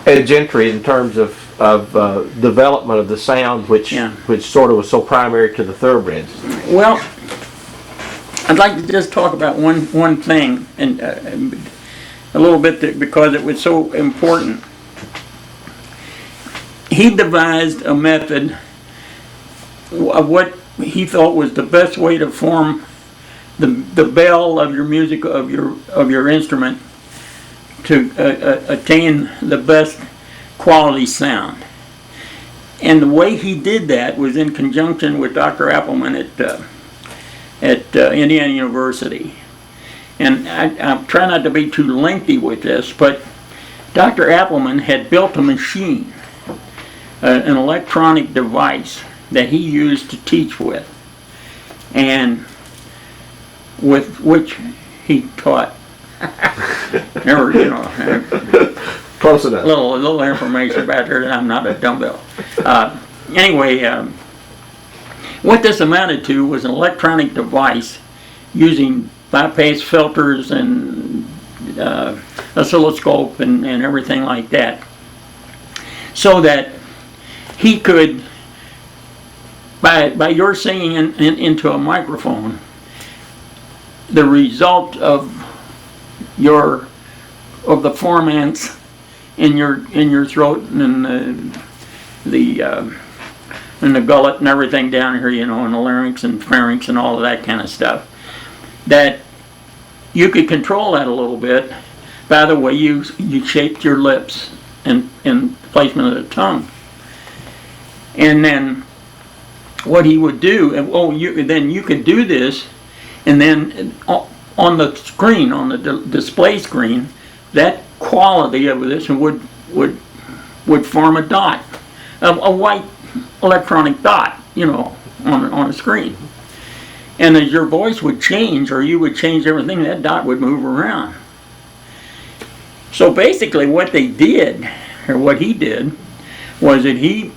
at Gentry in terms of development of the sound, which sort of was so primary to the thoroughbreds? Well, I'd like to just talk about one thing, and a little bit because it was so important. He devised a method of what he thought was the best way to form the bell of your music of your instrument to attain the best quality sound. And the way he did that was in conjunction with Dr. Appleman at Indiana University. And I try not to be too lengthy with this, but Dr. Appleman had built a machine, an electronic device that he used to teach with, and with which he taught. Never, Close enough. Little information about her that I'm not a dumbbell. Anyway, what this amounted to was an electronic device using bypass filters and oscilloscope and everything like that, so that he could, by your singing into a microphone, the result of the formants in your throat and the gullet and everything down here, and the larynx and pharynx and all of that kind of stuff, that you could control that a little bit by the way you shaped your lips and placement of the tongue. And then what he would do, then you could do this, and then on the screen, on the display screen, that quality of this would form a dot, a white electronic dot, on a screen. And as your voice would change, or you would change everything, that dot would move around. So basically what they did, or what he did, was that he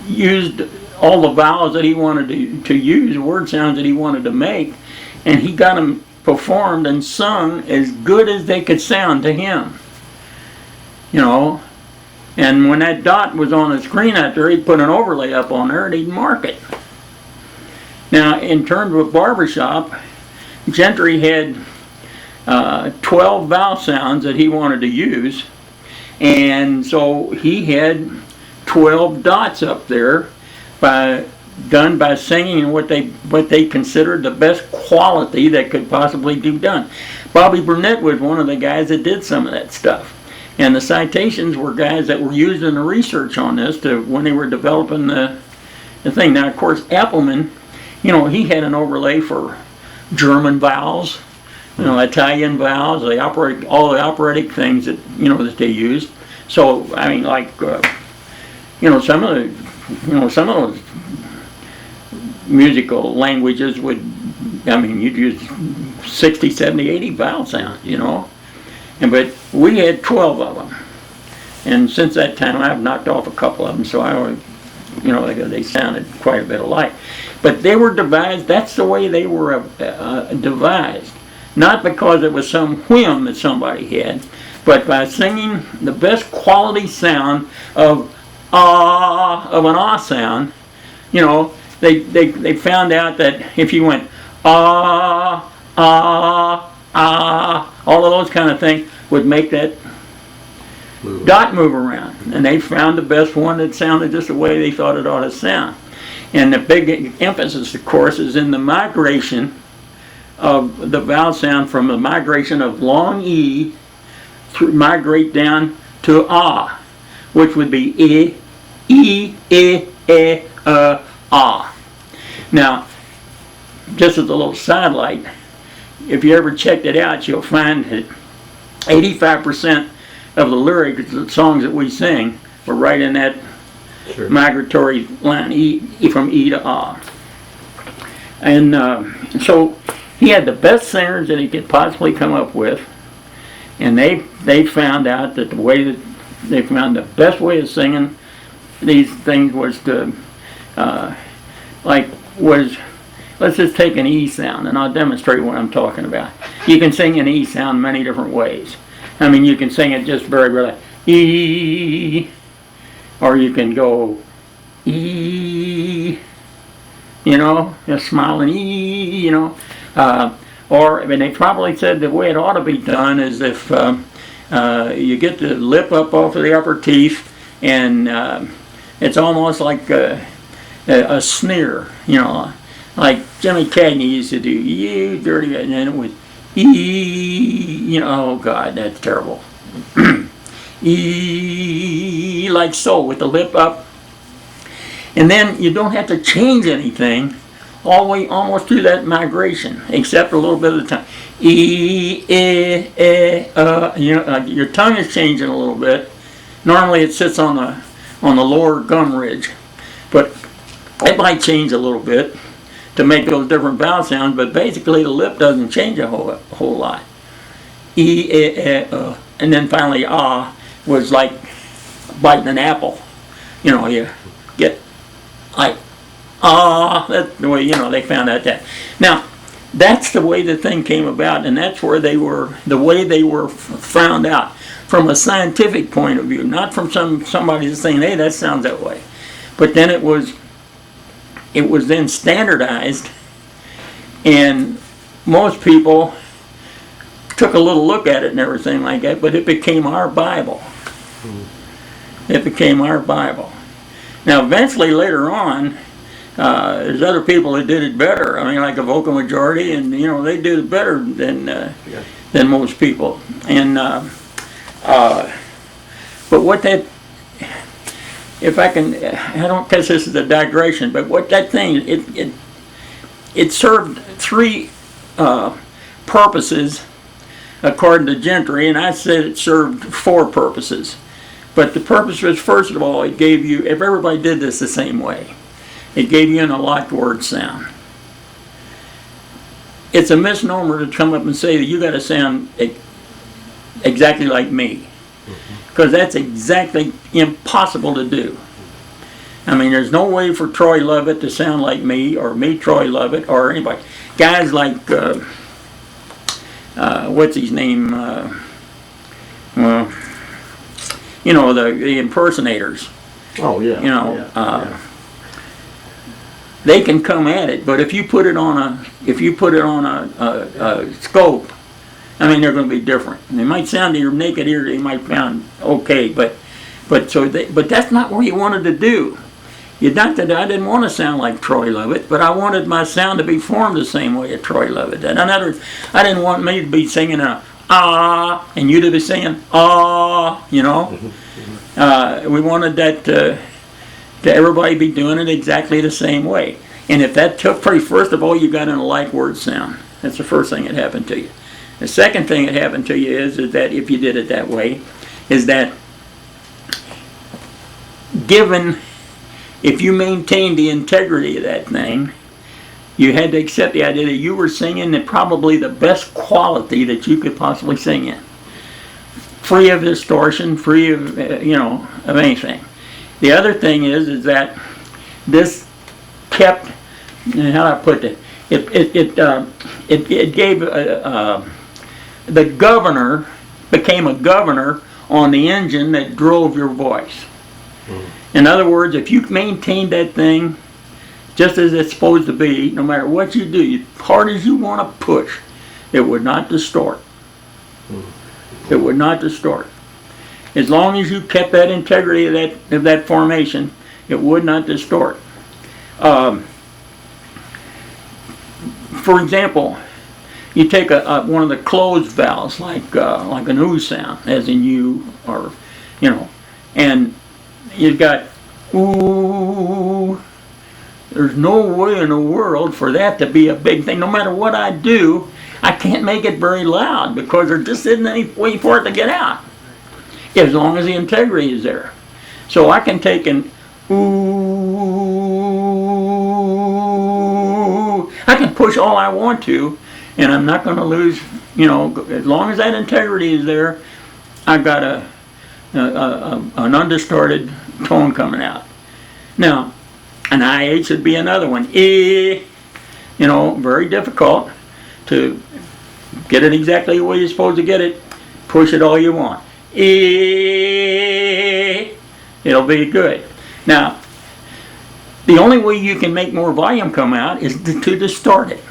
used all the vowels that he wanted to use, word sounds that he wanted to make, and he got them performed and sung as good as they could sound to him. And when that dot was on the screen out there, he'd put an overlay up on there and he'd mark it. Now, in terms of barbershop, Gentry had 12 vowel sounds that he wanted to use, and so he had 12 dots up there done by singing what they considered the best quality that could possibly be done. Bobby Burnett was one of the guys that did some of that stuff, and the citations were guys that were used in the research on this when they were developing the thing. Now, of course, Appleman, he had an overlay for German vowels, Italian vowels, all the operatic things that that they used. So I mean, like some of those musical languages you'd use 60, 70, 80 vowel sounds, but we had 12 of them. And since that time, I've knocked off a couple of them, so I always, they sounded quite a bit alike. But they were devised, that's the way they were devised. Not because it was some whim that somebody had, but by singing the best quality sound of an ah sound. They found out that if you went ah, all of those kind of things would make that dot move around. And they found the best one that sounded just the way they thought it ought to sound. And the big emphasis, of course, is in the migration of the vowel sound from the migration of long E to migrate down to ah, which would be ah. Now, just as a little sidelight, if you ever checked it out, you'll find that 85% of the lyrics of the songs that we sing were right in that migratory line, from E to ah. And so he had the best singers that he could possibly come up with, and they found out that they found the best way of singing these things was to let's just take an E sound, and I'll demonstrate what I'm talking about. You can sing an E sound many different ways. I mean, you can sing it just very, very E, or you can go E, you know, just smiling E, you know. Or, I mean, they probably said the way it ought to be done is if you get the lip up off of the upper teeth, and it's almost like a sneer, you know, like Jimmy Cagney used to do, you dirty, and then it was E, you know, oh God, that's terrible. E, like so, with the lip up. And then you don't have to change anything all the way almost through that migration, except a little bit of the time. E, you know, your tongue is changing a little bit. Normally it sits on the lower gum ridge, but it might change a little bit to make those different vowel sounds, but basically the lip doesn't change a whole lot. E, and then finally was like biting an apple. You know, you get like that's the way, you know, they found out that. Now, that's the way the thing came about, and that's where they were, the way they were found out from a scientific point of view, not from somebody saying, hey, that sounds that way. But then it was then standardized, and most people took a little look at it and everything like that, but it became our Bible. It became our Bible. Now, eventually, later on, there's other people that did it better. I mean, like a vocal majority, and you know, they did it better than most people. And but what that, if I can, I don't guess this is a digression, but what that thing, it served three purposes according to Gentry, and I said it served four purposes. But the purpose was, first of all, it gave you, if everybody did this the same way, it gave you an alike word sound. It's a misnomer to come up and say that you got to sound exactly like me, because that's exactly impossible to do. I mean, there's no way for Troy Lovett to sound like me, or me, Troy Lovett, or anybody. Guys like, what's his name? Well, you know, the impersonators. Oh yeah. You know, they can come at it, but if you put it on a scope, I mean, they're going to be different. And they might sound to your naked ear, they might sound okay, but that's not what you wanted to do. Not that I didn't want to sound like Troy Lovett, but I wanted my sound to be formed the same way as Troy Lovett did. In other words, I didn't want me to be singing and you to be singing you know. We wanted that to everybody be doing it exactly the same way. And if that took place, first of all, you got an alike word sound. That's the first thing that happened to you. The second thing that happened to you is that if you did it that way, is that if you maintained the integrity of that thing, you had to accept the idea that you were singing at probably the best quality that you could possibly sing in. Free of distortion, free of, of anything. The other thing is that this kept, how do I put it? It gave, the governor became a governor on the engine that drove your voice. In other words, if you maintain that thing just as it's supposed to be, no matter what you do, as hard as you want to push, it would not distort. It would not distort. As long as you kept that integrity of that formation, it would not distort. For example, you take one of the closed vowels, like an oo sound, as in you, or and you've got ooh. There's no way in the world for that to be a big thing. No matter what I do, I can't make it very loud because there just isn't any way for it to get out, as long as the integrity is there. So I can take an ooh. I can push all I want to, and I'm not going to lose. As long as that integrity is there, I've got an undistorted tone coming out. Now, an IH would be another one. Very difficult to get it exactly the way you're supposed to get it. Push it all you want. It'll be good. Now, the only way you can make more volume come out is to distort it.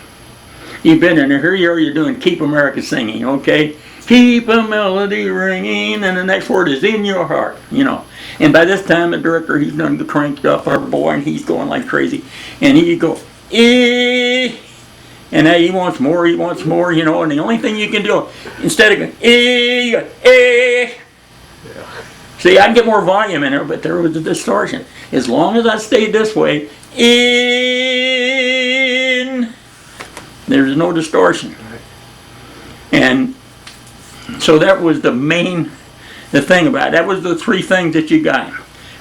You've been in there, here you are, you're doing Keep America Singing, okay? Keep a melody ringing, and the next word is in your heart, you know. And by this time, the director, he's done cranked up our boy, and he's going like crazy. And he go, eh, and now he wants more, you know, and the only thing you can do, instead of going, eh, you go, eh. See, I can get more volume in there, but there was a distortion. As long as I stayed this way, in, there's no distortion. And so that was the thing about it. That was the three things that you got.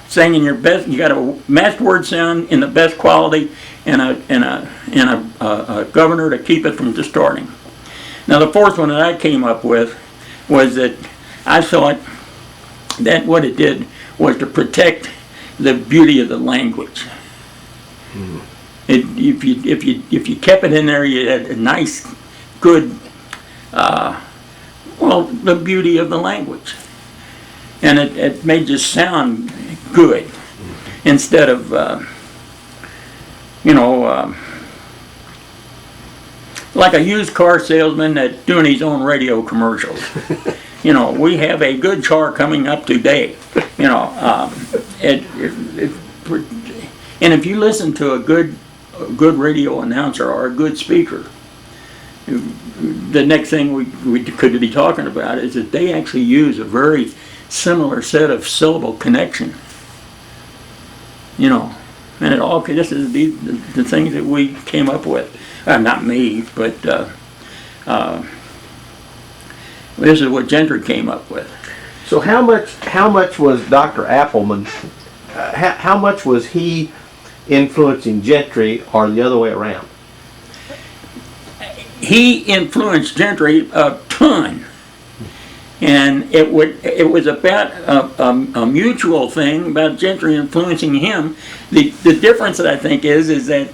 Singing your best, you got a matched word sound in the best quality, and a governor to keep it from distorting. Now the fourth one that I came up with was that I thought that what it did was to protect the beauty of the language. If you kept it in there, you had a nice, good, the beauty of the language, and it made you sound good instead of like a used car salesman that's doing his own radio commercials. You know, we have a good car coming up today. You know, and if you listen to a good radio announcer or a good speaker, the next thing we could be talking about is that they actually use a very similar set of syllable connection. You know, and this is the things that we came up with. Not me, but this is what Gentry came up with. So how much was Dr. Appleman? How much was he influencing Gentry, or the other way around? He influenced Gentry a ton, and it was about a mutual thing about Gentry influencing him. The difference that I think is that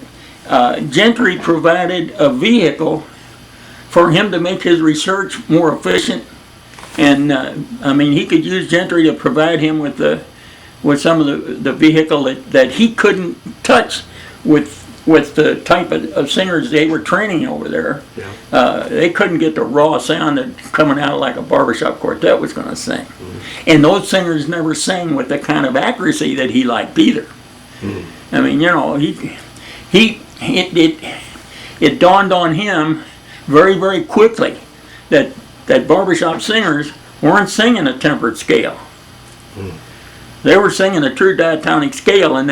Gentry provided a vehicle for him to make his research more efficient, and he could use Gentry to provide him with some of the vehicle that he couldn't touch with the type of singers they were training over there. Yeah. They couldn't get the raw sound that coming out like a barbershop quartet was going to sing. Mm-hmm. And those singers never sang with the kind of accuracy that he liked either. Mm-hmm. I mean, you know, it dawned on him very, very quickly that barbershop singers weren't singing a tempered scale. Mm. They were singing a true diatonic scale, and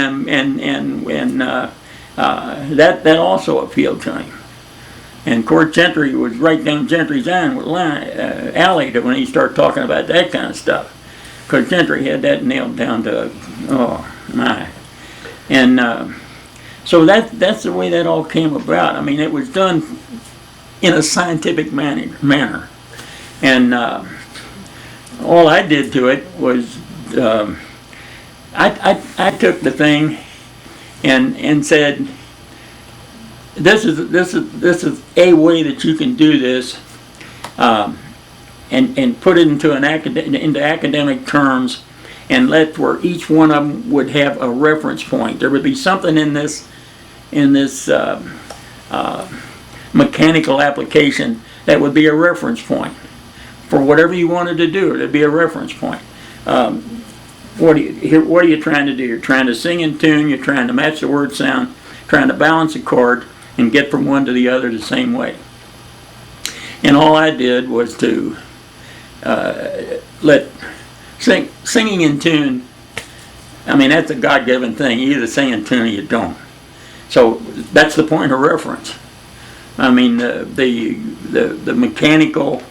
that also appealed to him. And of course, Gentry was right down Gentry's alley when he started talking about that kind of stuff, because Gentry had that nailed down to, oh my. And so that's the way that all came about. I mean, it was done in a scientific manner. And all I did to it was I took the thing and said, this is a way that you can do this, and put it into into academic terms, and let where each one of them would have a reference point. There would be something in this mechanical application that would be a reference point for whatever you wanted to do. It'd be a reference point. What are you trying to do? You're trying to sing in tune. You're trying to match the word sound. Trying to balance a chord and get from one to the other the same way. And all I did was to let singing in tune. I mean, that's a God-given thing. You either sing in tune or you don't. So that's the point of reference. I mean, the mechanical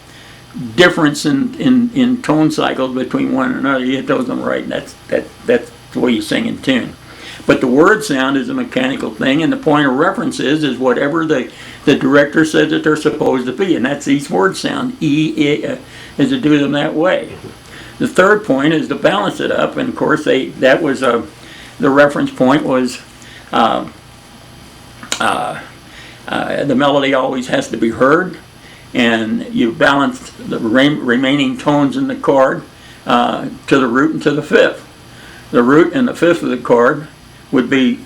difference in tone cycles between one and another, you hit those on right, and that's the way you sing in tune. But the word sound is a mechanical thing, and the point of reference is whatever the director says that they're supposed to be, and that's each word sound. is to do them that way. The third point is to balance it up, and of course the reference point was the melody always has to be heard, and you balance the remaining tones in the chord to the root and to the fifth. the root and the fifth of the card would be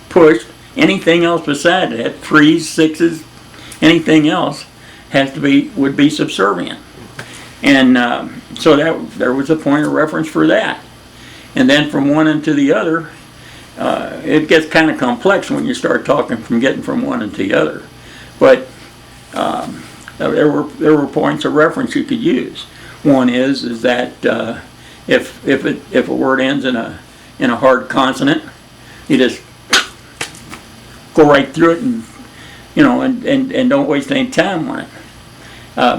pushed. Anything else beside that, 3s, 6s, anything else would be subservient. And so there was a point of reference for that. And then from one into the other, it gets kind of complex when you start getting from one into the other. But there were points of reference you could use. One is that if a word ends in a hard consonant, you just go right through it and don't waste any time on it.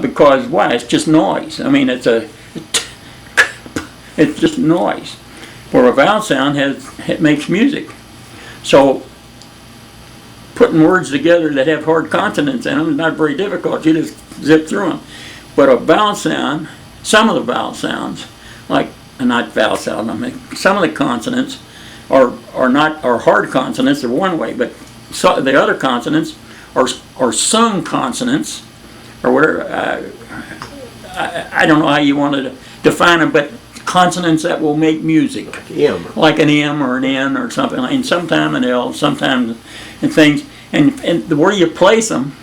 Because why? It's just noise. I mean, it's just noise. Where a vowel sound it makes music. So putting words together that have hard consonants in them is not very difficult. You just zip through them. But a vowel sound, some of the vowel sounds, not vowel sound, I mean, some of the consonants are hard consonants. They're one way, but the other consonants are sung consonants, or whatever. I don't know how you want to define them, but consonants that will make music. Like an M or an N or something, and sometimes an L, sometimes and things. And where you place them,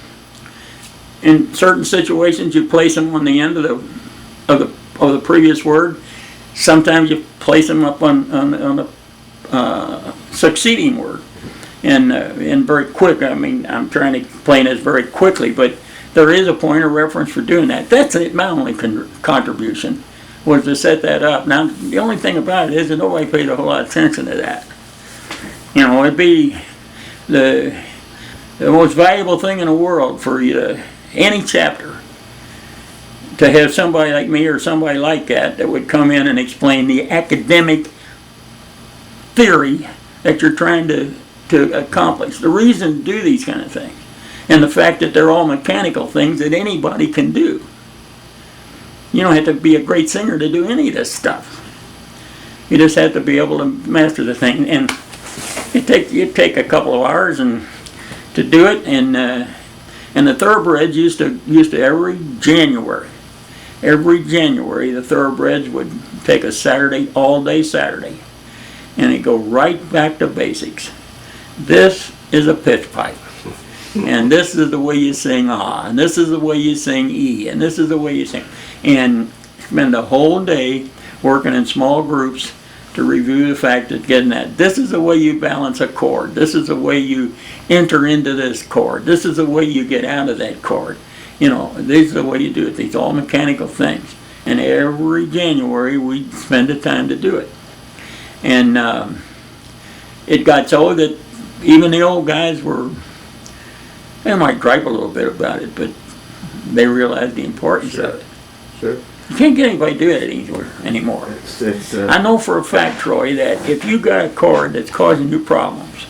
in certain situations you place them on the end of the previous word. Sometimes you place them up on the succeeding word. And very quick, I mean, I'm trying to explain this very quickly, but there is a point of reference for doing that. That's my only contribution, was to set that up. Now, the only thing about it is that nobody paid a whole lot of attention to that. It'd be the most valuable thing in the world for you to, any chapter, to have somebody like me or somebody like that would come in and explain the academic theory that you're trying to accomplish. The reason to do these kind of things, and the fact that they're all mechanical things that anybody can do. You don't have to be a great singer to do any of this stuff. You just have to be able to master the thing, and it take a couple of hours to do it. And the thoroughbreds used to every January the thoroughbreds would take a Saturday, all day Saturday, and it go right back to basics. This is a pitch pipe, and this is the way you sing ah, and this is the way you sing e, and this is the way you sing, and spend the whole day working in small groups to review the fact that getting that. This is the way you balance a chord. This is the way you enter into this chord. This is the way you get out of that chord. This is the way you do it. These all mechanical things. And every January we spend the time to do it. And it got so that even the old guys they might gripe a little bit about it, but they realized the importance of it. Sure. You can't get anybody to do it anymore. I know for a fact, Troy, that if you got a chord that's causing you problems,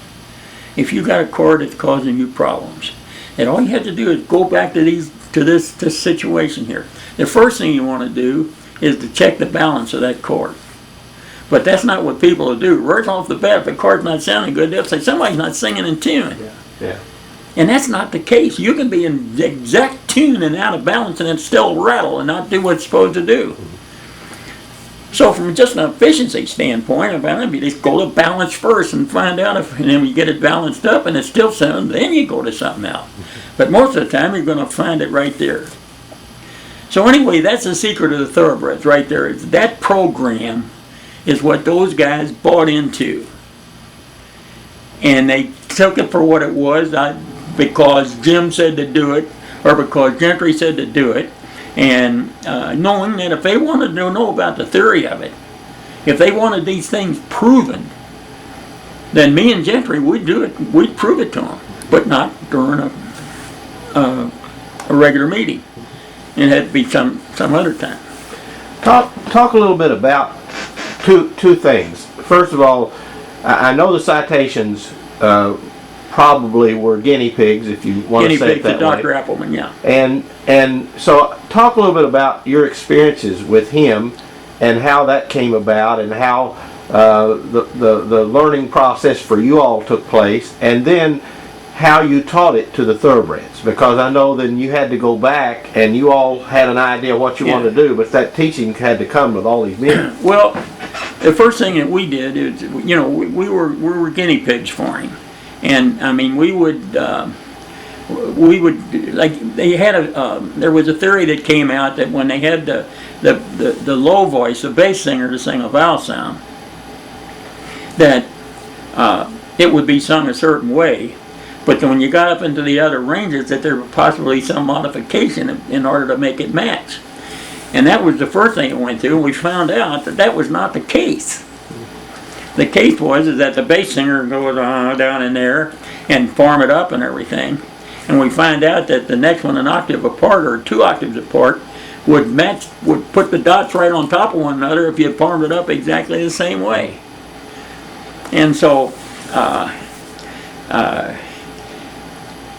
and all you have to do is go back to this situation here. The first thing you want to do is to check the balance of that chord. But that's not what people will do. Right off the bat, if the chord's not sounding good, they'll say somebody's not singing in tune. Yeah. And that's not the case. You can be in the exact tune and out of balance and it still rattle and not do what it's supposed to do. So from just an efficiency standpoint, you just go to balance first and find out and then you get it balanced up and it still sounds, then you go to something else. But most of the time you're going to find it right there. So anyway, that's the secret of the thoroughbreds right there. That program is what those guys bought into. And they took it for what it was, not because Jim said to do it or because Gentry said to do it. And knowing that if they wanted to know about the theory of it, if they wanted these things proven, then me and Gentry would do it. We'd prove it to them, but not during a regular meeting. It had to be some other time. Talk a little bit about two things. First of all, I know the citations probably were guinea pigs, if you want to say it that way. Guinea pigs to Dr. Appleman, yeah. And so talk a little bit about your experiences with him and how that came about and how the learning process for you all took place, and then how you taught it to the thoroughbreds, because I know then you had to go back and you all had an idea what you wanted to do, but that teaching had to come with all these men. Well, the first thing that we did is, you know, we were guinea pigs for him, and I mean we would like they had there was a theory that came out that when they had the low voice, the bass singer, to sing a vowel sound, that it would be sung a certain way, but then when you got up into the other ranges, that there was possibly some modification in order to make it match. And that was the first thing it went through, and we found out that that was not the case. The case was is that the bass singer goes down in there and form it up and everything, and we find out that the next one, an octave apart or 2 octaves apart, would put the dots right on top of one another if you formed it up exactly the same way. And so,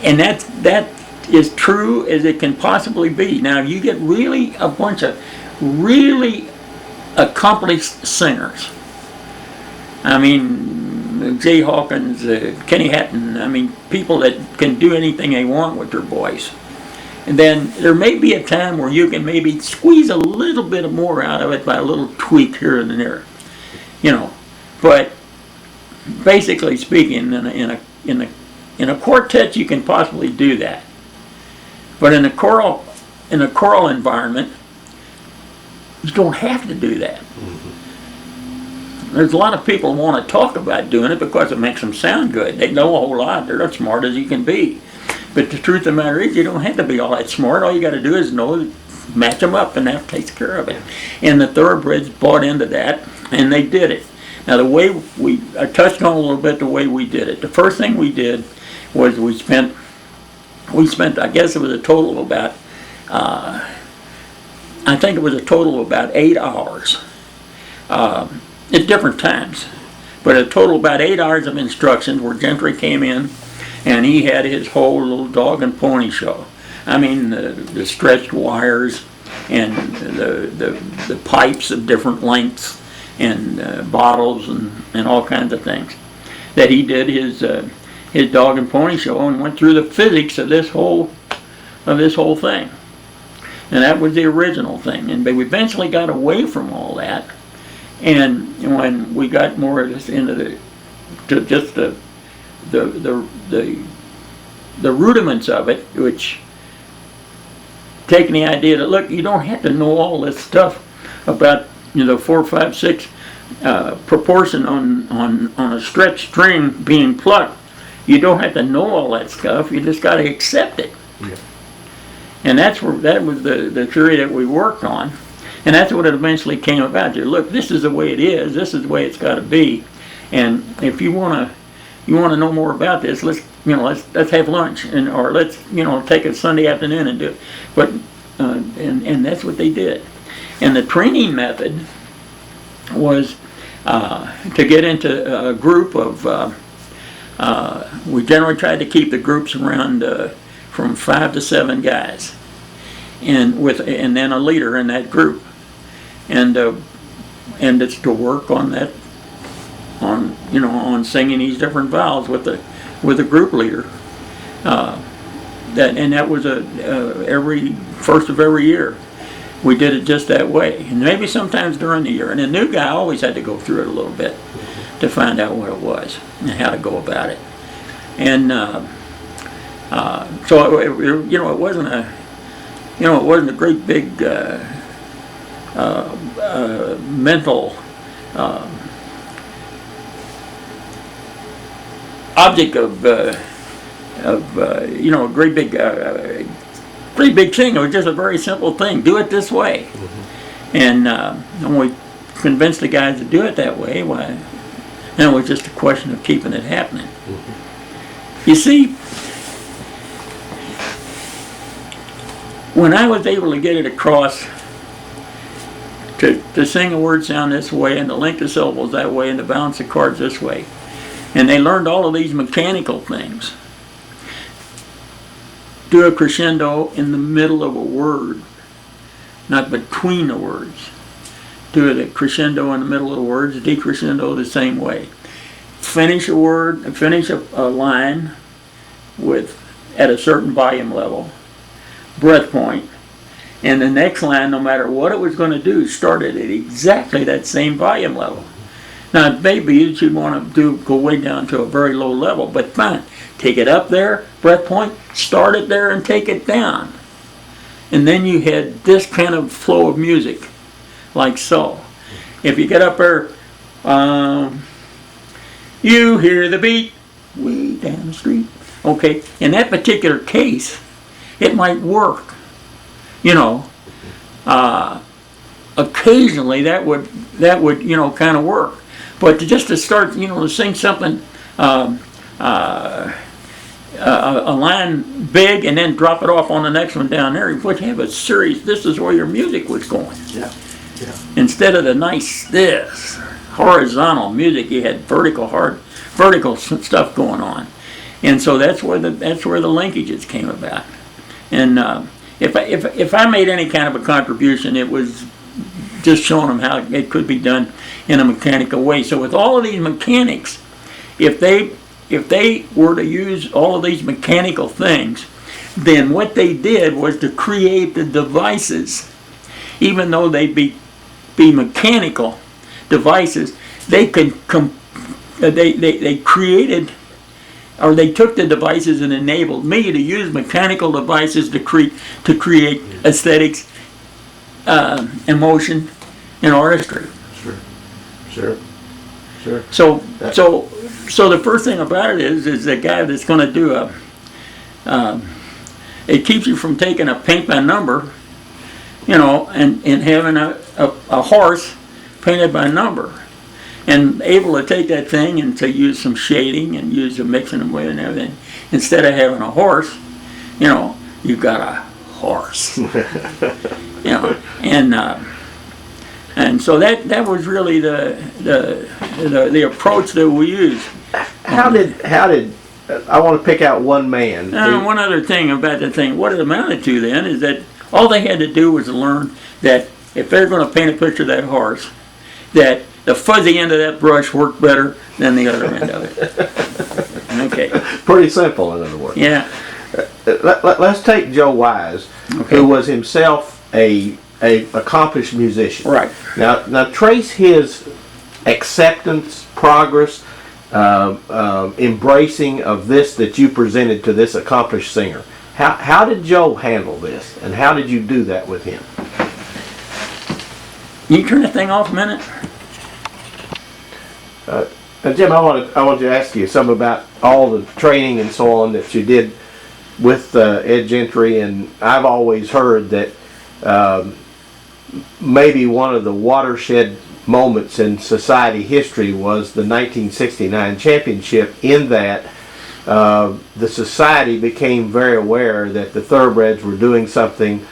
and that is true as it can possibly be. Now, if you get really a bunch of really accomplished singers, I mean, Jay Hawkins, Kenny Hatton, I mean, people that can do anything they want with their voice. And then there may be a time where you can maybe squeeze a little bit more out of it by a little tweak here and there, you know. But basically speaking, in a quartet, you can possibly do that. But in a choral environment, you don't have to do that. There's a lot of people who want to talk about doing it because it makes them sound good. They know a whole lot. They're as smart as you can be. But the truth of the matter is, you don't have to be all that smart. All you got to do is know, match them up, and that takes care of it. And the Thoroughbreds bought into that, and they did it. Now, the way I touched on a little bit the way we did it. The first thing we did was we spent, I guess it was a total of about, I think it was a total of about 8 hours at different times. But a total of about 8 hours of instructions where Gentry came in and he had his whole little dog and pony show. I mean, the stretched wires and the pipes of different lengths and bottles and all kinds of things. That he did his dog and pony show and went through the physics of this whole thing. And that was the original thing. And we eventually got away from all that. And when we got more into just the rudiments of it, which taking the idea that, look, you don't have to know all this stuff about, you know, 4, 5, 6 proportion on a stretched string being plucked. You don't have to know all that stuff. You just got to accept it. Yeah. And that was the theory that we worked on, and that's what it eventually came about. Look, this is the way it is. This is the way it's got to be. And if you want to know more about this, let's have lunch, or let's take a Sunday afternoon and do it. But and that's what they did. And the training method was to get into a group of. We generally tried to keep the groups around from 5 to 7 guys, and then a leader in that group, and it's to work on that, on singing these different vowels with a group leader. That was every first of every year. We did it just that way, and maybe sometimes during the year. And the new guy always had to go through it a little bit to find out what it was and how to go about it. And so it wasn't a great big mental object of a great big thing. It was just a very simple thing. Do it this way. Mm-hmm. And when we convinced the guys to do it that way, why, then it was just a question of keeping it happening. Mm-hmm. You see, when I was able to get it across to sing a word sound this way and to link the syllables that way and to balance the chords this way, and they learned all of these mechanical things. Do a crescendo in the middle of a word, not between the words. Do a crescendo in the middle of the words, decrescendo the same way. Finish a word, finish a line at a certain volume level, breath point, And the next line, no matter what it was going to do, started at exactly that same volume level. Now, maybe you'd want to go way down to a very low level, but fine. Take it up there, breath point, start it there and take it down. And then you had this kind of flow of music, like so. If you get up there, you hear the beat way down the street. Okay, in that particular case, it might work. You know, occasionally that would kind of work. But just to start, to sing something, a line big and then drop it off on the next one down there, you would have a series. This is where your music was going. Yeah. Yeah. Instead of the nice this horizontal music, you had vertical stuff going on, and so that's where the linkages came about. And if I made any kind of a contribution, it was just showing them how it could be done in a mechanical way. So with all of these mechanics, if they were to use all of these mechanical things, then what they did was to create the devices. Even though they'd be mechanical devices, they created, or they took the devices and enabled me to use mechanical devices to create aesthetics, emotion, and artistry. Sure. So the first thing about it is the guy that's going to do it keeps you from taking a paint by number, and having a horse painted by number, and able to take that thing and to use some shading and use the mixing them with and everything. Instead of having a horse, you've got a horse. And so that was really the approach that we used. How did I want to pick out one man? One other thing about the thing, what it amounted to then is that all they had to do was learn that if they're going to paint a picture of that horse, that the fuzzy end of that brush worked better than the other end of it. Okay. Pretty simple, in other words. Yeah. Let's take Joe Wise, who was himself a accomplished musician. Right. Now trace his acceptance, progress, embracing of this that you presented to this accomplished singer. How did Joe handle this, and how did you do that with him? You turn the thing off a minute. Jim, I want to ask you something about all the training and so on that you did with Ed Gentry, and I've always heard that maybe one of the watershed moments in society history was the 1969 championship, in that the society became very aware that the thoroughbreds were doing something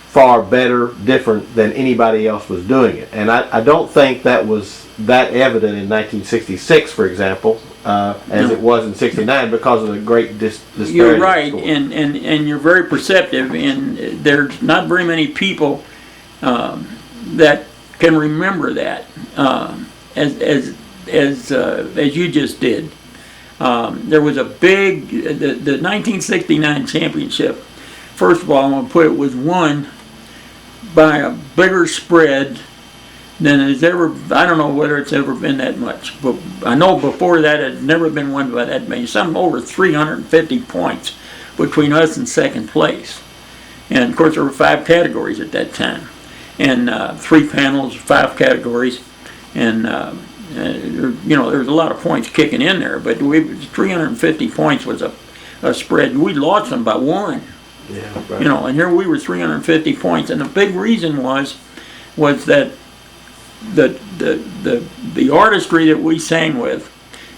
far better, different than anybody else was doing it. And I don't think that was that evident in 1966, for example, as it was in 69, because of the great disparity. You're right, and you're very perceptive, and there's not very many people that can remember that as you just did. There was a big, the 1969 championship, first of all, I'm going to put it, was won by a bigger spread than has ever, I don't know whether it's ever been that much, but I know before that it had never been won by that many, some over 350 points between us and second place. And of course there were 5 categories at that time, and 3 panels, 5 categories, and there's a lot of points kicking in there, but 350 points was a spread. We lost them by 1. Yeah, right. And here we were 350 points, and the big reason was that the artistry that we sang with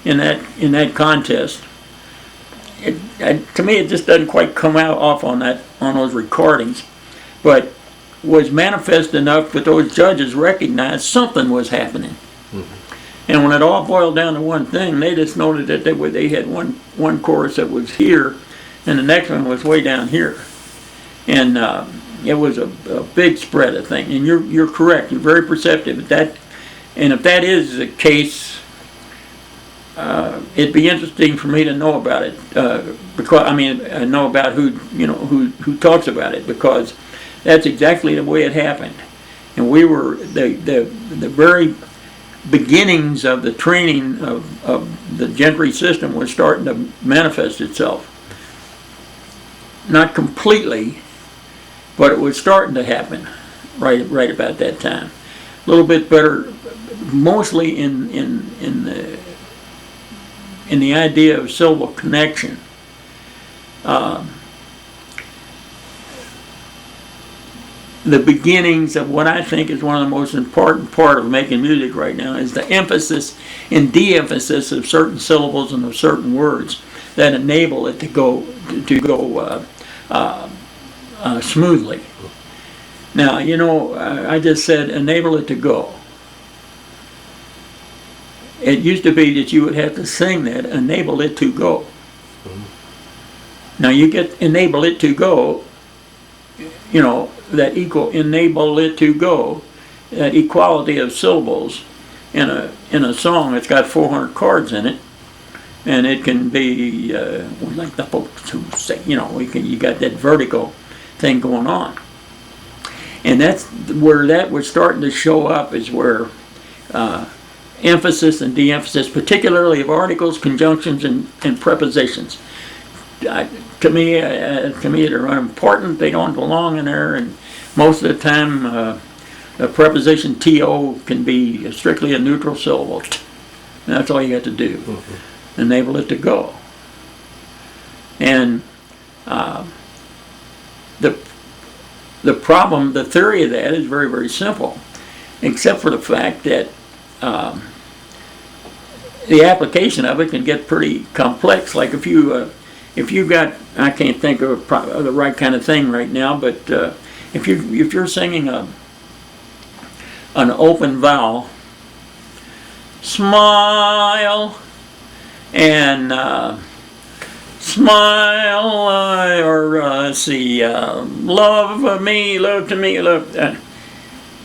in that contest, to me it just doesn't quite come out off on those recordings, but was manifest enough that those judges recognized something was happening. Mm-hmm. And when it all boiled down to one thing, they just noted that they had one chorus that was here, and the next one was way down here, and it was a big spread of thing. And you're correct. You're very perceptive at that. And if that is the case, it'd be interesting for me to know about it, because know about who talks about it, because that's exactly the way it happened. And we were the very beginnings of the training of the Gentry system was starting to manifest itself. Not completely, but it was starting to happen right about that time. A little bit better, mostly in the idea of syllable connection. The beginnings of what I think is one of the most important part of making music right now is the emphasis and de-emphasis of certain syllables and of certain words that enable it to go smoothly. Now, you know, I just said enable it to go. It used to be that you would have to sing that, enable it to go. Now you get enable it to go, you know, that equal enable it to go, that equality of syllables in a song that's got 400 chords in it, and it can be like the folks who say, you know, you got that vertical thing going on, and that's where that was starting to show up, is where emphasis and de-emphasis, particularly of articles, conjunctions, and prepositions. To me, they're unimportant. They don't belong in there, and most of the time, the preposition to can be strictly a neutral syllable. And that's all you got to do. Mm-hmm. Enable it to go. And the problem, the theory of that is very, very simple, except for the fact that the application of it can get pretty complex. Like if you've got, I can't think of the right kind of thing right now, but if you're singing an open vowel, smile, and smile, or see, love me, love to me, love.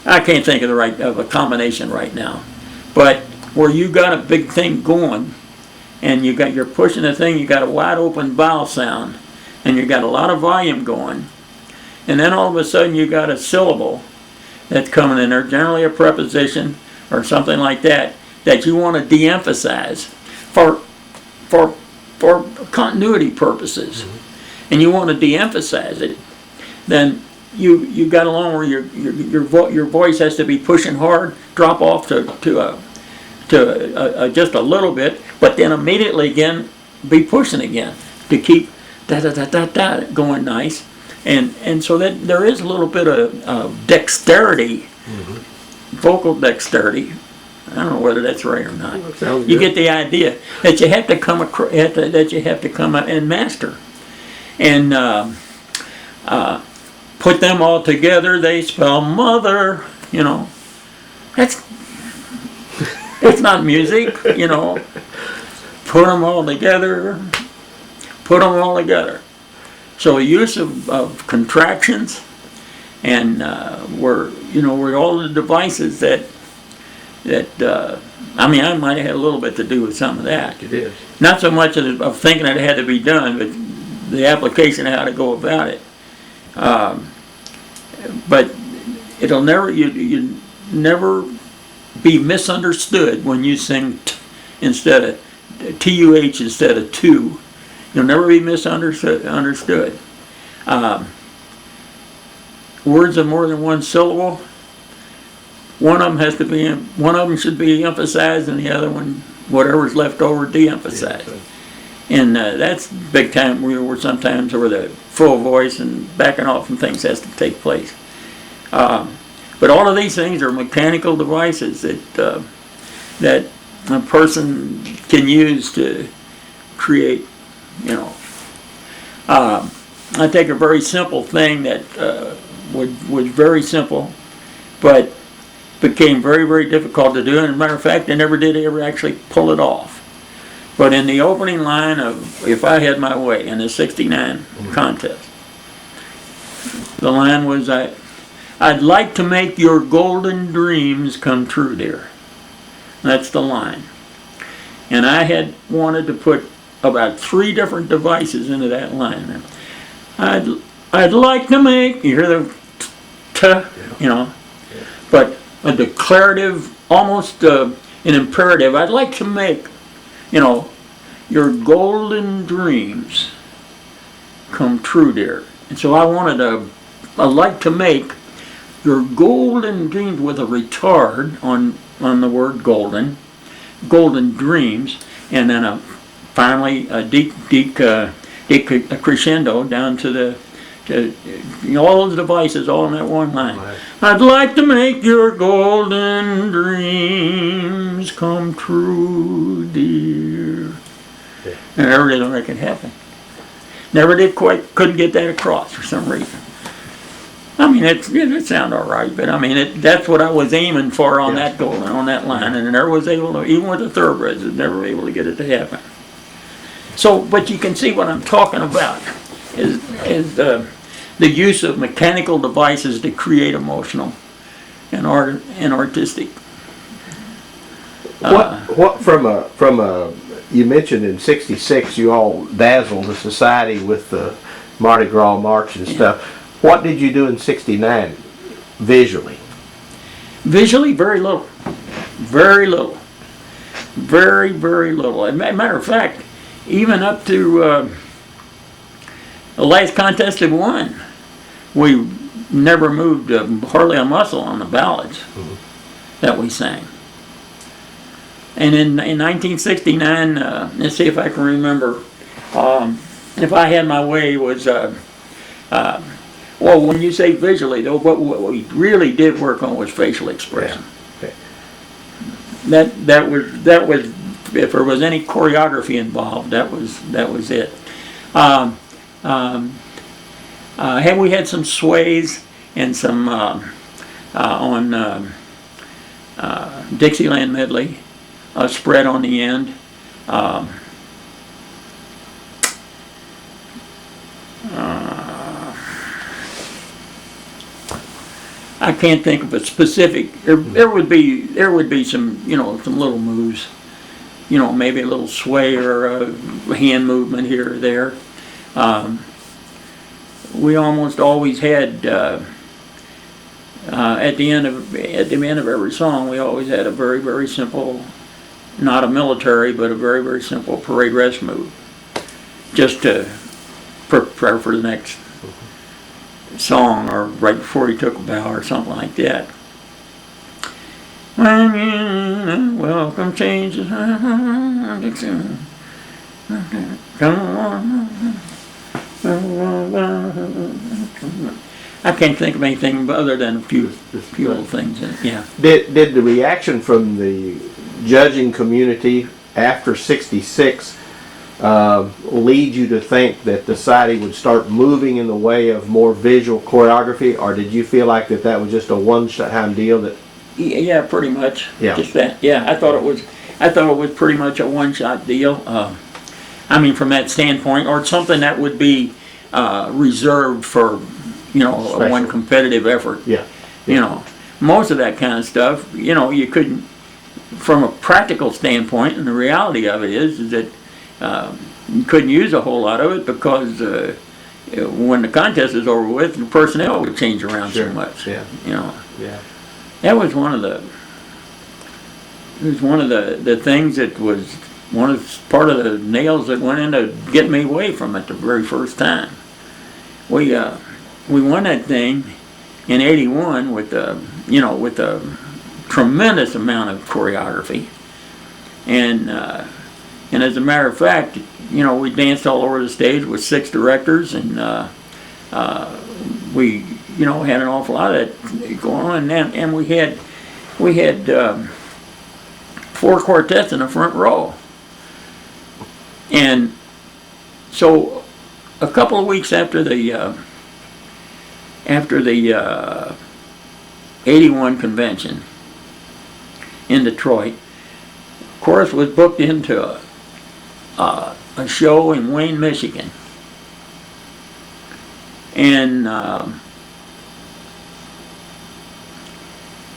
I can't think of a combination right now, but where you got a big thing going, and you're pushing the thing, you got a wide open vowel sound, and you got a lot of volume going, and then all of a sudden you got a syllable that's coming in there, generally a preposition or something like that, that you want to de-emphasize for continuity purposes, and you want to de-emphasize it, then you got along where your voice has to be pushing hard, drop off to just a little bit, but then immediately again be pushing again to keep da going nice, and so that there is a little bit of dexterity, vocal dexterity. I don't know whether that's right or not. You get the idea that you have to come out and master, and put them all together. They spell mother. You know, it's not music. You know, put them all together. Put them all together. So the use of contractions, and were all the devices that I mean, I might have had a little bit to do with some of that. It is. Not so much of thinking that it had to be done, but the application of how to go about it. But it'll never, you never be misunderstood when you sing instead of TUH instead of two. You'll never be misunderstood. Words of more than one syllable. One of them should be emphasized, and the other one, whatever's left over, de-emphasized. And that's big time where sometimes where the full voice and backing off and things has to take place. But all of these things are mechanical devices that a person can use to create. You know, I take a very simple thing that was very simple, but became very, very difficult to do. And as a matter of fact, I never did ever actually pull it off. But in the opening line of "If I Had My Way" in the '69 contest, the line was, "I'd like to make your golden dreams come true, dear." That's the line. And I had wanted to put about 3 different devices into that line. I'd like to make, you hear the you know, but a declarative, almost an imperative. I'd like to make, you know, your golden dreams come true, dear. And so I'd like to make your golden dreams with a retard on the word golden dreams, and then finally a deep crescendo down to all those devices all in that one line. Right. I'd like to make your golden dreams come true, dear. Yeah. And I never did make it happen. Couldn't get that across for some reason. I mean, it sounded all right, but I mean, that's what I was aiming for on that goal, on that line, and I never was able to, even with the thoroughbreds, I was never able to get it to happen. So, but you can see what I'm talking about is the use of mechanical devices to create emotional and artistic. What from a you mentioned in '66 you all dazzled the society with the Mardi Gras march and stuff. What did you do in '69 visually? Visually, very little. Very little. Very, very little. As a matter of fact, even up to the last contest it won, we never moved hardly a muscle on the ballads that we sang. And in 1969, let's see if I can remember, If I Had My Way was... well, when you say visually, though, what we really did work on was facial expression. Yeah. Okay. That was if there was any choreography involved, that was it. We had some sways and some on Dixieland medley, a spread on the end. I can't think of a specific. There would be some, you know, some little moves, you know, maybe a little sway or a hand movement here or there. We almost always had at the end of every song, we always had a very, very simple, not a military, but a very, very simple parade rest move, just to prepare for the next song, or right before he took a bow or something like that. Welcome changes. I can't think of anything other than a few little things. Yeah. Did the reaction from the judging community after '66 lead you to think that the society would start moving in the way of more visual choreography, or did you feel like that was just a one-time deal? That yeah, pretty much. Yeah. Just that. Yeah, I thought it was pretty much a one-shot deal. I mean, from that standpoint, or something that would be reserved for, you know, one competitive effort. Yeah. You know, most of that kind of stuff, you know, you couldn't, from a practical standpoint, and the reality of it is that you couldn't use a whole lot of it because when the contest is over with, the personnel would change around so much. Yeah. You know. Yeah. That was one of the things that was part of the nails that went into getting me away from it the very first time. We won that thing in '81 with a tremendous amount of choreography, and as a matter of fact, you know, we danced all over the stage with 6 directors, and we, you know, had an awful lot of that going on, and we had 4 quartets in the front row. And so a couple of weeks after the '81 convention in Detroit, chorus was booked into a show in Wayne, Michigan. And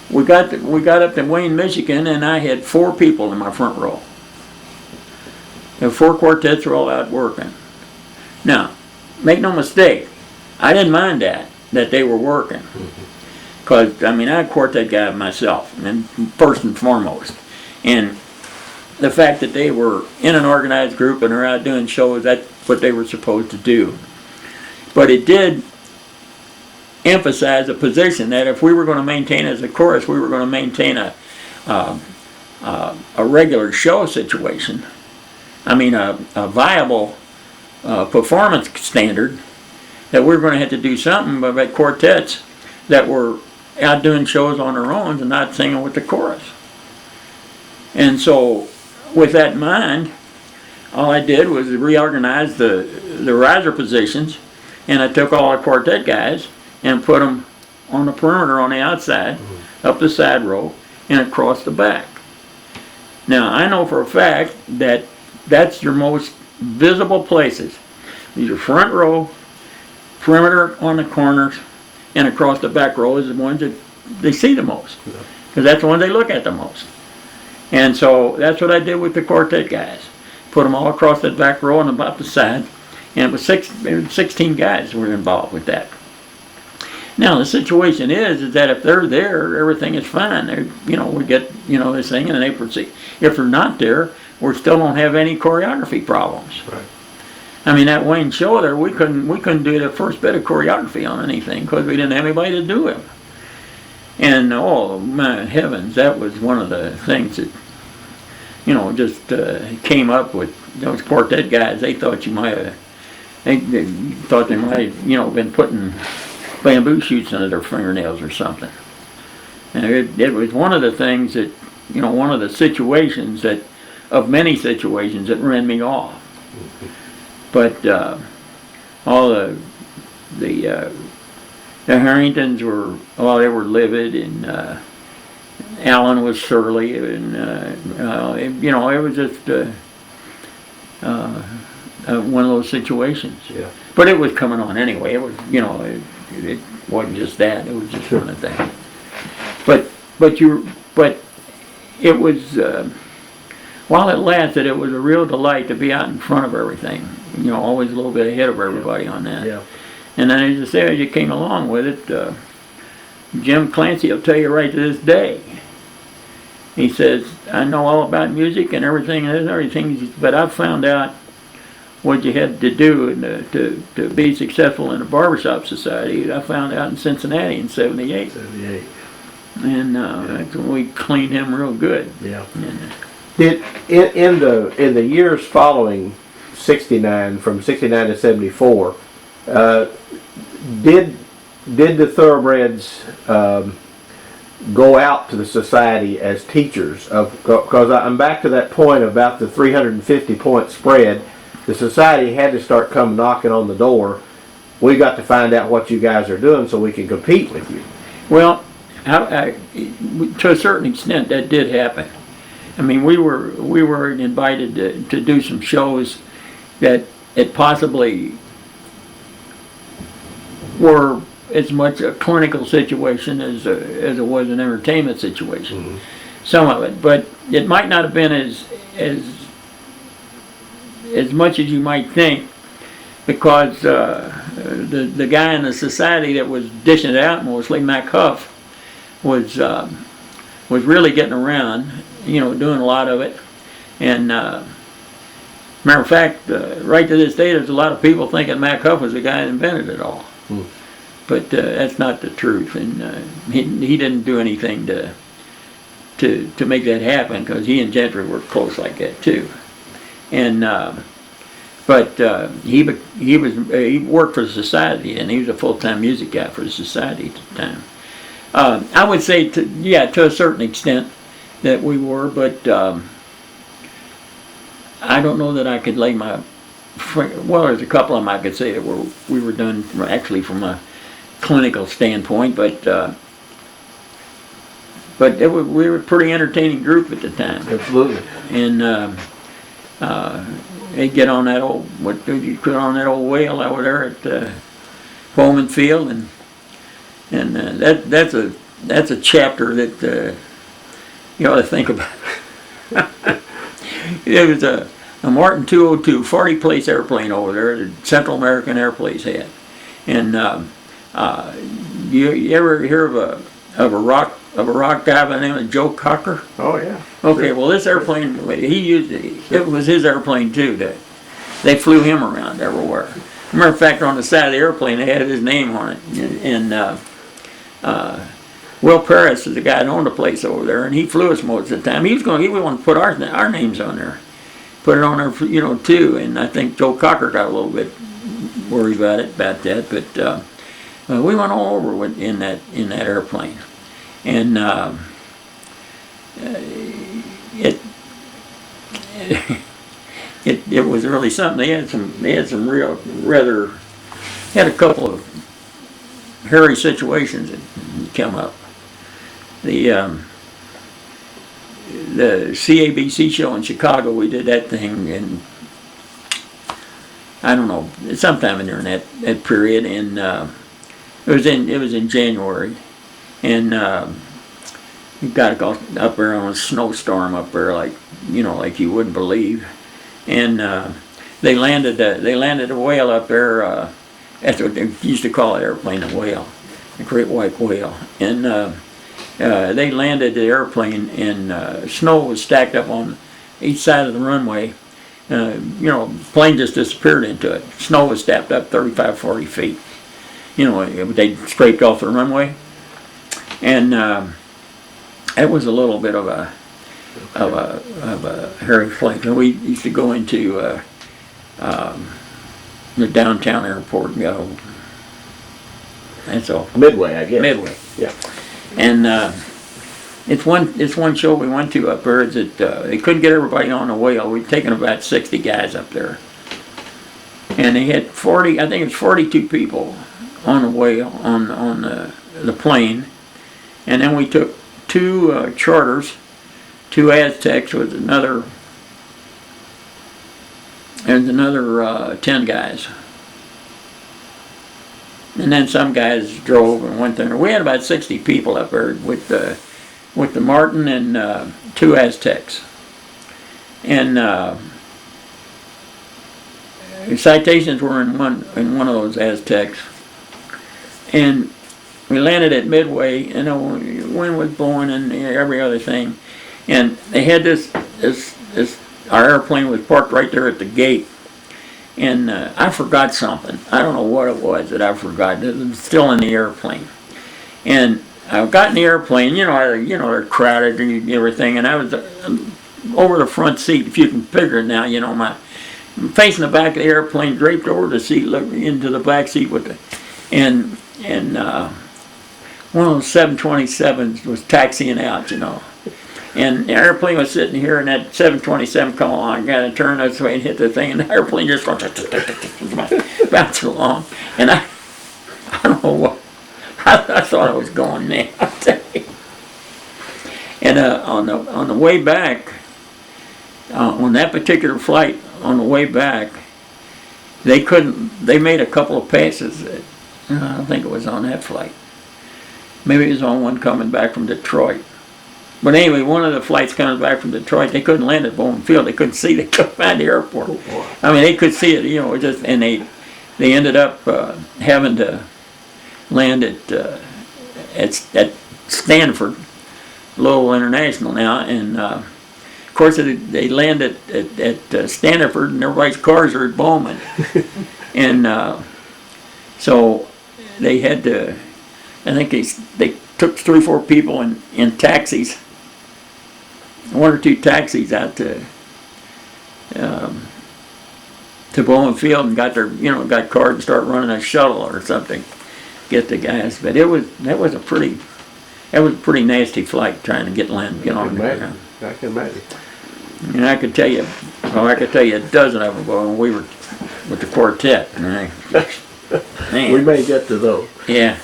we got up to Wayne, Michigan, and I had 4 people in my front row. The 4 quartets were all out working. Now, make no mistake, I didn't mind that they were working. Because, I mean, I quartet guy myself, and first and foremost. And the fact that they were in an organized group and are out doing shows, that's what they were supposed to do. But it did emphasize a position that if we were going to maintain as a chorus, we were going to maintain a regular show situation. I mean, a viable performance standard, that we were going to have to do something about quartets that were out doing shows on their own and not singing with the chorus. And so, with that in mind, all I did was reorganize the riser positions, and I took all our quartet guys and put them on the perimeter on the outside, up the side row, and across the back. Now, I know for a fact that that's your most visible places. Your front row, perimeter on the corners, and across the back row is the ones that they see the most, because that's the ones they look at the most. And so that's what I did with the quartet guys. Put them all across that back row and about the side, and it was 16 guys were involved with that. Now the situation is that if they're there, everything is fine. They're, we get, they're singing and they proceed. If they're not there, we still don't have any choreography problems. Right. I mean, that Wayne show there, we couldn't do the first bit of choreography on anything because we didn't have anybody to do it. And oh my heavens, that was one of the things that just came up with those quartet guys. They thought they thought they might have been putting bamboo shoots under their fingernails or something. And it was one of the things that one of the situations that of many situations that ran me off. But all the Harringtons were, they were livid, and Alan was surly, and it was just one of those situations. Yeah. But it was coming on anyway. It was, it wasn't just that. It was just one of the things. But it was. While it lasted, it was a real delight to be out in front of everything. Always a little bit ahead of everybody on that. Yeah. And then as you came along with it, Jim Clancy will tell you right to this day. He says, I know all about music and everything, but I've found out what you had to do to be successful in the barbershop society. I found out in Cincinnati in '78. And that's when we cleaned him real good. Yeah. Did in the years following '69, from '69 to '74, did the Thoroughbreds go out to the society as teachers? Because I'm back to that point about the 350-point spread. The society had to start coming knocking on the door. We got to find out what you guys are doing so we can compete with you. Well, to a certain extent, that did happen. I mean, we were invited to do some shows that it possibly were as much a clinical situation as it was an entertainment situation. Mm-hmm. Some of it, but it might not have been as much as you might think, because the guy in the society that was dishing it out mostly, Mac Huff, was really getting around, doing a lot of it. And matter of fact, right to this day, there's a lot of people thinking Mac Huff was the guy that invented it all. Hmm. But that's not the truth, and he didn't do anything to make that happen, because he and Gentry were close like that too. And but he worked for the society, and he was a full-time music guy for the society at the time. I would say to a certain extent that we were, but I don't know that I could lay my. Well, there's a couple of them I could say that we were done actually from a clinical standpoint, but we were a pretty entertaining group at the time. Absolutely. And they get on that old whale over there at Bowman Field, and that's a chapter that you ought to think about. It was a Martin 202 40-place airplane over there that Central American Airplanes had, and you ever hear of of a rock guy by the name of Joe Cocker. Oh, yeah. Okay, well, this airplane, he used it was his airplane too. They flew him around everywhere. Matter of fact, on the side of the airplane, they had his name on it. And Will Paris is the guy that owned the place over there, and he flew us most of the time. He wanted to put our names on there, put it on there, you know, too. And I think Joe Cocker got a little bit worried about that, but we went all over in that airplane, and it was really something. They had some real had a couple of hairy situations that come up. The CABC show in Chicago, we did that thing, and I don't know, sometime during that period, and it was in January, and we got up there on a snowstorm up there, like you wouldn't believe, and they landed a whale up there. That's what they used to call it, airplane, a whale, a great white whale, and they landed the airplane, and snow was stacked up on each side of the runway. The plane just disappeared into it. Snow was stacked up 35, 40 feet. They scraped off the runway, and it was a little bit of a hairy flight. And we used to go into the downtown airport and go. That's all. Midway, I guess. Midway. Yeah. And it's one show we went to up there that they couldn't get everybody on the whale. We'd taken about 60 guys up there, and they had 40. I think it was 42 people on the whale on the plane, and then we took two charters, two Aztecs with another 10 guys. And then some guys drove and went there. We had about 60 people up there with the Martin and two Aztecs. And citations were in one of those Aztecs. And we landed at Midway, and the wind was blowing and every other thing. And they had this our airplane was parked right there at the gate. And I forgot something. I don't know what it was that I forgot. It was still in the airplane. And I got in the airplane, they're crowded and everything, and I was over the front seat, if you can figure it now, I'm facing the back of the airplane, draped over the seat, looking into the back seat and one of those 727s was taxiing out, And the airplane was sitting here, and that 727 come along, got to turn this way and hit the thing, and the airplane just bounced along. And I don't know what, I thought I was going mad. And on the way back, on that particular flight, on the way back, they made a couple of passes. I don't think it was on that flight. Maybe it was on one coming back from Detroit. But anyway, one of the flights coming back from Detroit, they couldn't land at Bowman Field. They couldn't see. They couldn't find the airport. I mean, they could see it, and they ended up having to land at Stanford, Louisville International now, and of course they landed at Stanford, and everybody's cars are at Bowman, and so they had to. I think they took 3 or 4 people in taxis. 1 or 2 taxis out to Bowman Field and got got cars and started running a shuttle or something, get the guys. But that was a pretty nasty flight trying to get on the ground. I can imagine. And I could tell you a dozen of them when we were with the quartet. We may get to those. Yeah.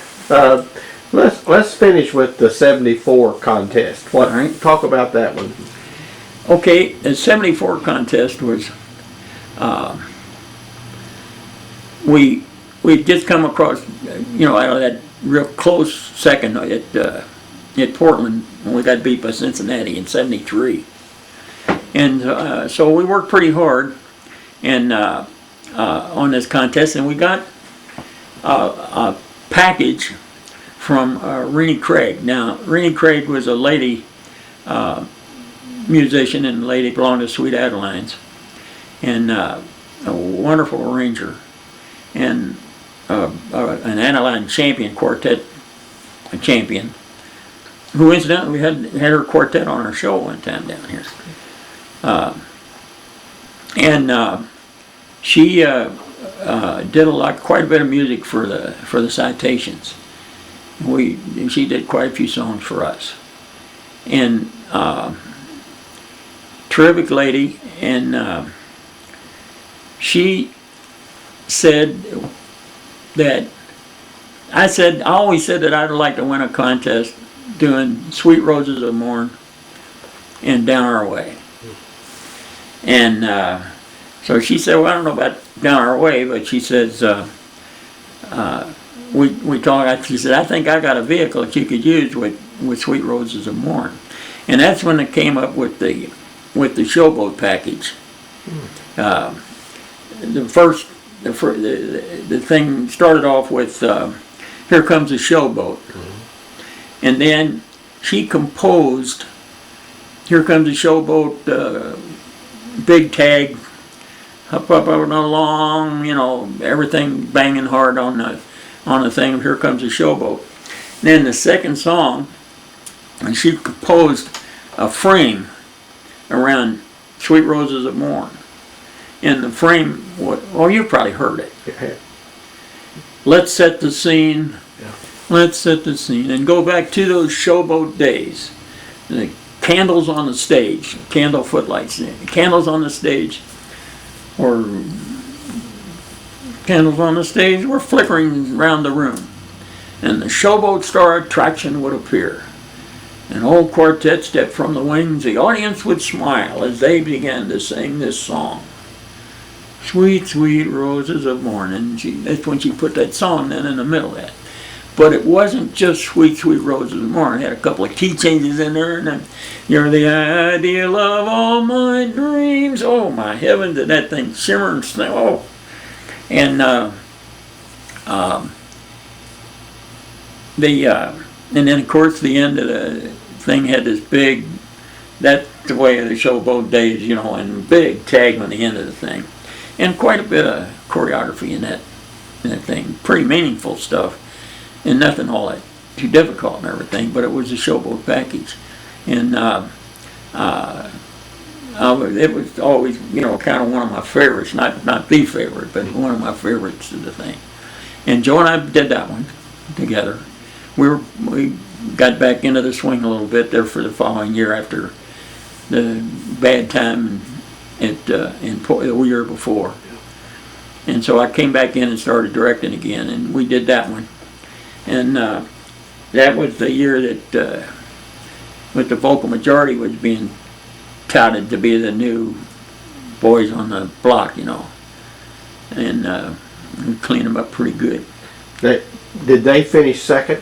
Let's finish with the 74 contest. All right. Talk about that one. Okay, the 74 contest was we'd just come across out of that real close second at Portland when we got beat by Cincinnati in '73, and so we worked pretty hard and on this contest, and we got a package from Renee Craig. Now, Renee Craig was a lady musician, and the lady belonged to Sweet Adelines, and a wonderful arranger, and an Adeline champion quartet, a champion, who incidentally had her quartet on our show one time down here. She did quite a bit of music for the Citations. She did quite a few songs for us, and terrific lady. And she said that I always said that I'd like to win a contest doing Sweet Roses of Morn and Down Our Way. And so she said, well, I don't know about Down Our Way, but she says, we talked, she said, I think I got a vehicle that you could use with Sweet Roses of Morn. And that's when it came up with the Showboat package. The thing started off with Here Comes a Showboat. And then she composed Here Comes a Showboat, big tag, up and along, everything banging hard on the thing of Here Comes a Showboat. And then the second song, and she composed a frame around Sweet Roses of Morn. And the frame, well, you've probably heard it. Yeah. Let's set the scene. Yeah. Let's set the scene and go back to those showboat days. The candles on the stage, candle footlights, candles on the stage, or candles on the stage were flickering around the room, and the showboat star attraction would appear. An old quartet stepped from the wings. The audience would smile as they began to sing this song. Sweet, sweet roses of morn. And that's when she put that song then in the middle of that. But it wasn't just Sweet, Sweet Roses of Morn. It had a couple of key changes in there. And then, you're the ideal of all my dreams. Oh, my heavens, did that thing shimmer and snow. Oh. And then, of course, the end of the thing had this big, that's the way of the showboat days, and big tag on the end of the thing. And quite a bit of choreography in that thing. Pretty meaningful stuff. And nothing all that too difficult and everything, but it was a showboat package. And it was always, kind of one of my favorites, not the favorite, but one of my favorites of the thing. And Joe and I did that one together. We got back into the swing a little bit there for the following year after the bad time in the year before. And so I came back in and started directing again, and we did that one. And that was the year that with the vocal majority was being touted to be the new boys on the block, and we cleaned them up pretty good. Did they finish second?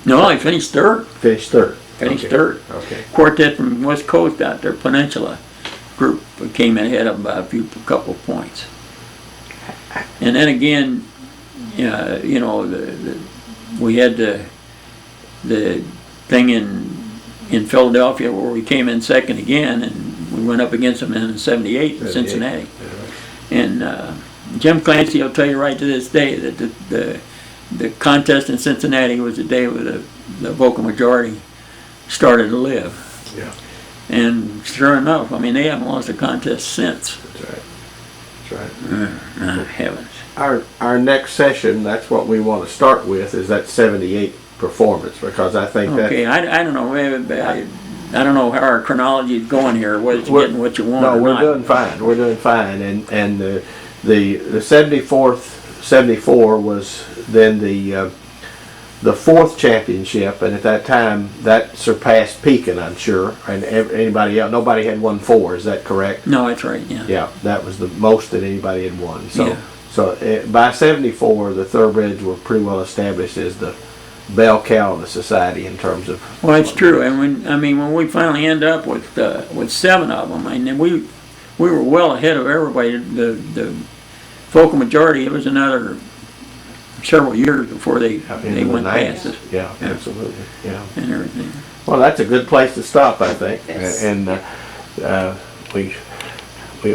No, they finished third. Finished third. Finished third. Okay. Quartet from West Coast out there, Peninsula group, came in ahead of them by a couple of points. And then again, we had the thing in Philadelphia where we came in second again, and we went up against them in '78 in Cincinnati. And Jim Clancy will tell you right to this day that the contest in Cincinnati was the day where the vocal majority started to live. Yeah. And sure enough, they haven't lost a contest since. That's right. That's right. Heavens. Our next session, that's what we want to start with, is that '78 performance, because I think that. Okay, I don't know. I don't know how our chronology is going here. Whether it's getting what you want. No, or we're not. doing fine. We're doing fine, and the 74 was then the fourth championship, and at that time that surpassed Pekin, I'm sure, and anybody else. Nobody had won 4. Is that correct? No, that's right. Yeah. Yeah, that was the most that anybody had won. So, Yeah. so by '74, the Thoroughbreds were pretty well established as the bell cow of the society in terms of. Well, it's true, and when we finally end up with 7 of them, and then we were well ahead of everybody. The vocal majority, it was another several years before they Into the went 90s. past us Yeah, absolutely, yeah. and everything. Well, that's a good place to stop, I think. Yes. And we